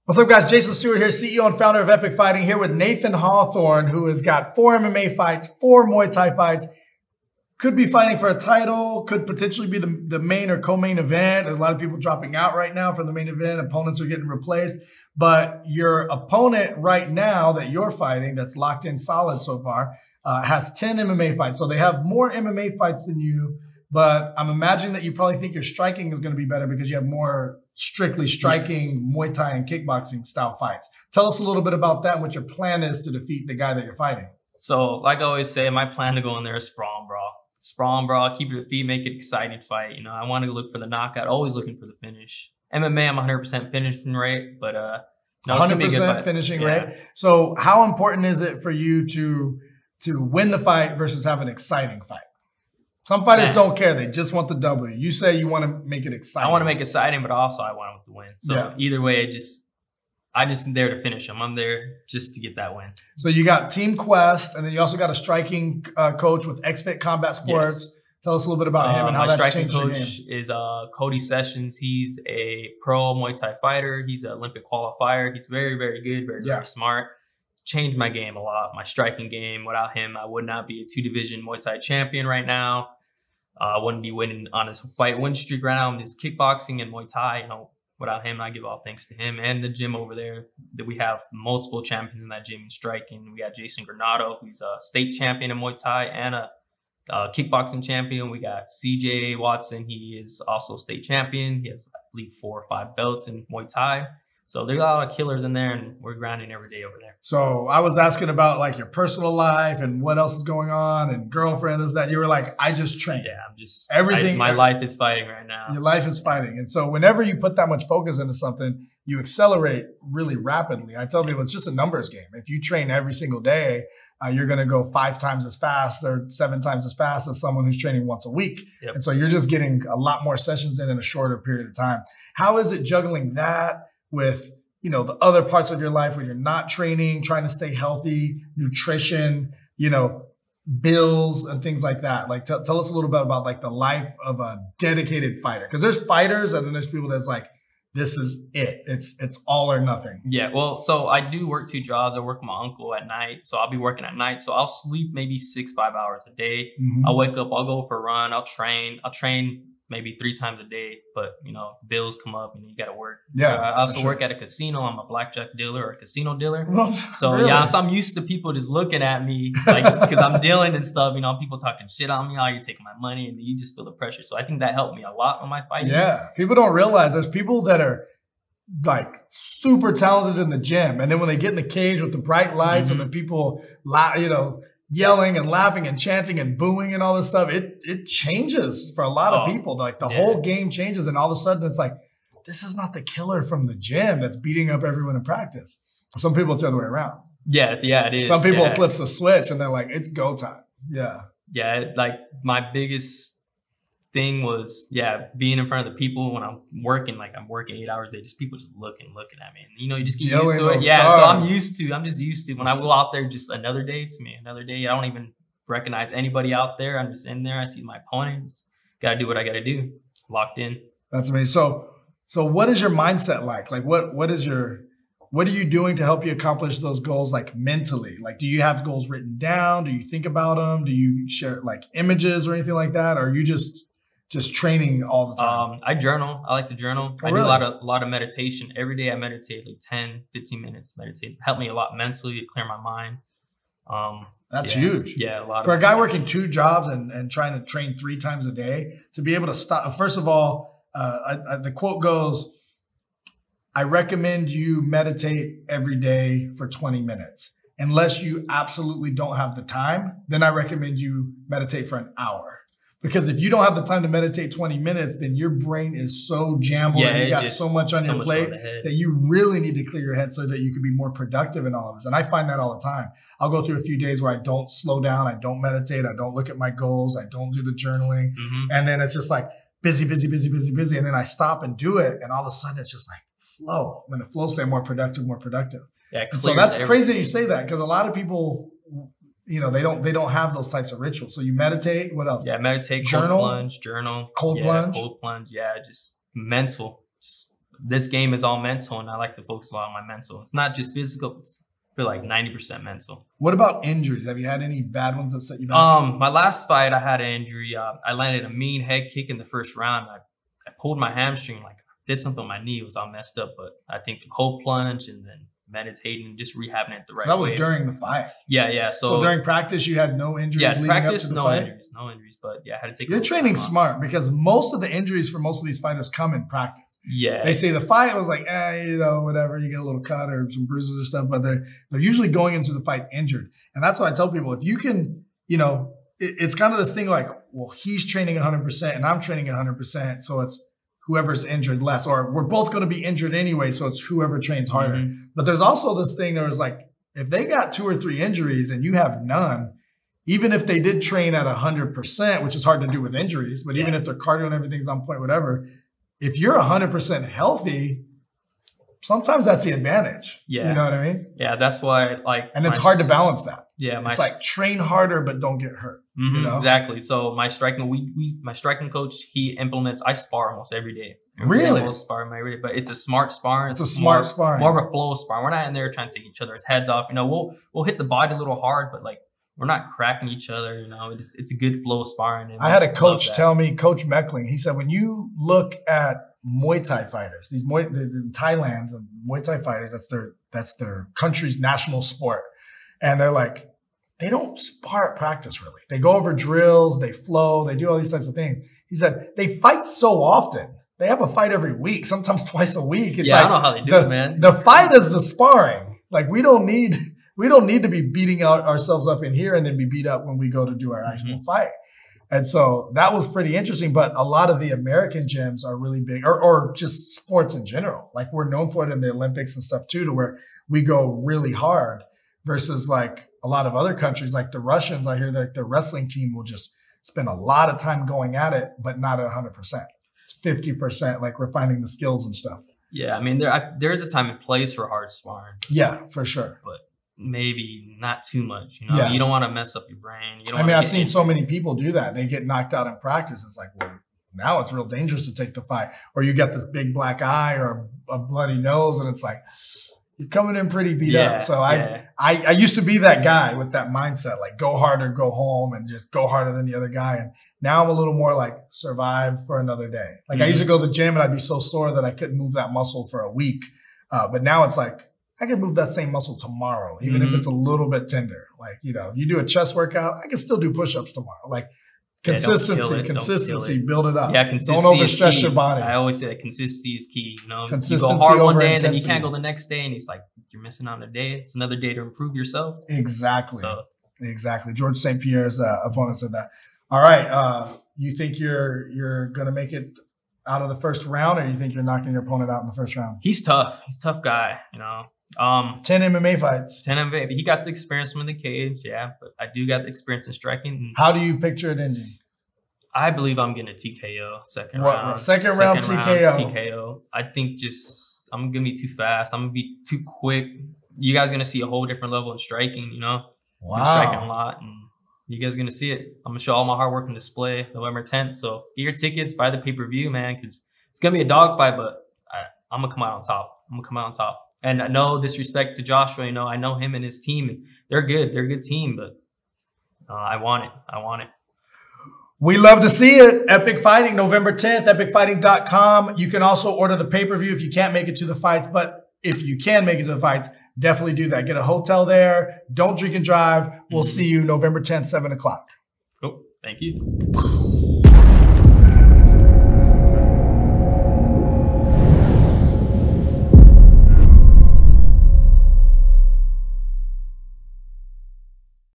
What's up, guys? Jason Stewart here, CEO and founder of Epic Fighting, here with Nathan Hawthorne, who has got 4 MMA fights, 4 Muay Thai fights, could be fighting for a title, could potentially be the main or co-main event. There's a lot of people dropping out right now from the main event. Opponents are getting replaced. But your opponent right now that you're fighting, that's locked in solid so far, has 10 MMA fights. So they have more MMA fights than you, but I'm imagining that you probably think your striking is going to be better because you have more strictly striking Muay Thai and kickboxing style fights. Tell us a little bit about that and what your plan is to defeat the guy that you're fighting. So like I always say, my plan to go in there is sprawl and brawl. Sprawl and brawl, keep your feet, make it exciting fight. You know, I want to look for the knockout, always looking for the finish. MMA, I'm 100% finishing rate, but no, 100% finishing rate. So how important is it for you to win the fight versus have an exciting fight? Some fighters don't care. They just want the W. You say you want to make it exciting. I want to make it exciting, but also I want to win. So either way, I just am there to finish them. I'm there just to get that win. So you got Team Quest, and then you also got a striking coach with XFit Combat Sports. Yes. Tell us a little bit about him and how that's changed your game. My striking coach is Cody Sessions. He's a pro Muay Thai fighter. He's an Olympic qualifier. He's very, very good, very smart. Changed my game a lot, my striking game. Without him, I would not be a 2-division Muay Thai champion right now. I wouldn't be winning on his fight win streak right now in his kickboxing and Muay Thai. You know, without him, I give all thanks to him and the gym over there. That we have multiple champions in that gym in striking. We got Jason Granado, who's a state champion in Muay Thai and a kickboxing champion. We got CJ Watson. He is also state champion. He has, I believe, 4 or 5 belts in Muay Thai. So there's a lot of killers in there, and we're grinding every day over there. So I was asking about like your personal life and what else is going on and girlfriend, this, that. You were like, I just train. Yeah, I'm just everything. My life is fighting right now. Your life is fighting. And so whenever you put that much focus into something, you accelerate really rapidly. I tell people it's just a numbers game. If you train every single day, you're going to go 5 times as fast or 7 times as fast as someone who's training once a week. Yep. And so you're just getting a lot more sessions in a shorter period of time. How is it juggling that with, you know, the other parts of your life where you're not training, trying to stay healthy, nutrition, you know, bills and things like that? Like tell us a little bit about like the life of a dedicated fighter. Because there's fighters and then there's people that's like, this is it. It's all or nothing. Yeah. Well, so I do work 2 jobs. I work with my uncle at night. So I'll be working at night. So I'll sleep maybe 6-5 hours a day. I'll wake up, I'll go for a run. I'll train maybe 3 times a day, but you know, bills come up and you got to work. Yeah. I also work at a casino. I'm a blackjack dealer or a casino dealer. So really? So I'm used to people just looking at me like, cause I'm dealing and stuff, you know, people talking shit on me, how you're taking my money, and you just feel the pressure. So I think that helped me a lot on my fighting. Yeah. People don't realize there's people that are like super talented in the gym. And then when they get in the cage with the bright lights and the people, you know, yelling and laughing and chanting and booing and all this stuff, it changes for a lot of people. Like the whole game changes, and all of a sudden it's like, this is not the killer from the gym that's beating up everyone in practice. Some people it's the other way around. Yeah, it is. Some people flips the switch and they're like, it's go time. Yeah. Yeah, like my biggest thing was, being in front of the people when I'm working, like I'm working 8 hours a day, just people just looking at me. And, you know, you just get used to it. Yeah, so I'm just used to when I go out there, just another day to me, another day. I don't even recognize anybody out there. I'm just in there. I see my opponents. Got to do what I got to do. Locked in. That's amazing. So what is your mindset like? Like what are you doing to help you accomplish those goals, like mentally? Like, do you have goals written down? Do you think about them? Do you share like images or anything like that? Or are you just training all the time? I journal. I like to journal. I do a lot of meditation. Every day I meditate like 10, 15 minutes. Meditate. Helped me a lot mentally to clear my mind. That's huge. Yeah, a lot. For a guy working 2 jobs and trying to train 3 times a day, to be able to stop. First of all, the quote goes, I recommend you meditate every day for 20 minutes. Unless you absolutely don't have the time, then I recommend you meditate for an hour. Because if you don't have the time to meditate 20 minutes, then your brain is so jambled and you got so much on your plate that you really need to clear your head so that you can be more productive in all of this. And I find that all the time. I'll go through a few days where I don't slow down, I don't meditate, I don't look at my goals, I don't do the journaling. And then it's just like busy. And then I stop and do it. And all of a sudden it's just like flow. When the flow state, more productive. Yeah, and so that's crazy that you say that, because a lot of people, you know, they don't have those types of rituals. So you meditate. What else? Yeah, meditate, journal, cold plunge. Cold plunge. Yeah, just mental. Just this game is all mental, and I like to focus a lot on my mental. It's not just physical. It's I feel like 90% mental. What about injuries? Have you had any bad ones that set you back? My last fight, I had an injury. I landed a mean head kick in the first round. I pulled my hamstring, like did something on my knee. It was all messed up, but I think the cold plunge and then meditating, just rehabbing it the right way. That was during the fight. Yeah. So during practice, you had no injuries. Yeah, leading practice, up to the no fight? injuries. But yeah, I had to take. You're training smart because most of the injuries for most of these fighters come in practice. Yeah, they say the fight was like, whatever, you get a little cut or some bruises or stuff, but they're usually going into the fight injured, and that's why I tell people if you can, it's kind of this thing like, well, he's training 100% and I'm training 100%, so it's whoever's injured less, or we're both going to be injured anyway, so it's whoever trains harder. Mm-hmm. But there's also this thing that was like, if they got 2 or 3 injuries and you have none, even if they did train at 100%, which is hard to do with injuries, but even if their cardio and everything's on point, whatever, if you're 100% healthy, sometimes that's the advantage. Yeah. You know what I mean? Yeah, that's why and it's hard to balance that. Yeah. It's like train harder, but don't get hurt. Mm-hmm, exactly. So my striking, my striking coach, he implements, I spar almost every day. Really? I spar every day, but it's a smart sparring. It's a smart sparring. More of a flow sparring. We're not in there trying to take each other's heads off. We'll hit the body a little hard, but like we're not cracking each other. It's a good flow sparring. I had a coach tell me, Coach Meckling, he said, when you look at Muay Thai fighters, in Thailand, the Muay Thai fighters, that's their country's national sport. And they're like, they don't spar at practice really. They go over drills, they flow, they do all these types of things. He said they fight so often. They have a fight every week, sometimes twice a week. It's I don't know how they do it, man. The fight is the sparring. Like we don't need to be beating ourselves up in here and then be beat up when we go to do our actual fight. And so that was pretty interesting. But a lot of the American gyms are really big, or just sports in general. Like we're known for it in the Olympics and stuff too, to where we go really hard versus like a lot of other countries, like the Russians. I hear that the wrestling team will just spend a lot of time going at it, but not at 100%. It's 50%, like refining the skills and stuff. Yeah, I mean, there's a time and place for hard sparring. Yeah, for sure. But maybe not too much. You don't want to mess up your brain. I've seen so many people do that. They get knocked out in practice. It's like, well, now it's real dangerous to take the fight. Or you get this big black eye or a bloody nose, and it's like, you're coming in pretty beat up. So I used to be that guy with that mindset, like go hard or go home and just go harder than the other guy. And now I'm a little more like survive for another day. Like I used to go to the gym and I'd be so sore that I couldn't move that muscle for a week. But now it's like, I can move that same muscle tomorrow, even if it's a little bit tender. Like, you do a chest workout, I can still do push-ups tomorrow. Like consistency, build it up. Yeah, consistency. Don't overstress your body. I always say that consistency is key. Consistency, you go hard one day and then you can't go the next day, and it's like you're missing out on a day. It's another day to improve yourself. Exactly. Exactly. George St. Pierre's opponent said that. All right. You think you're gonna make it out of the first round, or you think you're knocking your opponent out in the first round? He's tough. He's a tough guy. 10 MMA fights. 10 MMA. He got the experience from the cage, but I do got the experience in striking. How do you picture it ending? I believe I'm getting a TKO second round. Second round TKO. TKO. I think I'm gonna be too fast. I'm gonna be too quick. You guys are gonna see a whole different level in striking. Wow. I've been striking a lot, and you guys are gonna see it. I'm gonna show all my hard work on display November 10th. So get your tickets, buy the pay-per-view, man, because it's gonna be a dogfight, but I'm gonna come out on top. And no disrespect to Joshua, I know him and his team. They're good. They're a good team, but I want it. We love to see it. Epic Fighting, November 10th, epicfighting.com. You can also order the pay-per-view if you can't make it to the fights. But if you can make it to the fights, definitely do that. Get a hotel there. Don't drink and drive. We'll see you November 10th, 7 o'clock. Cool. Thank you.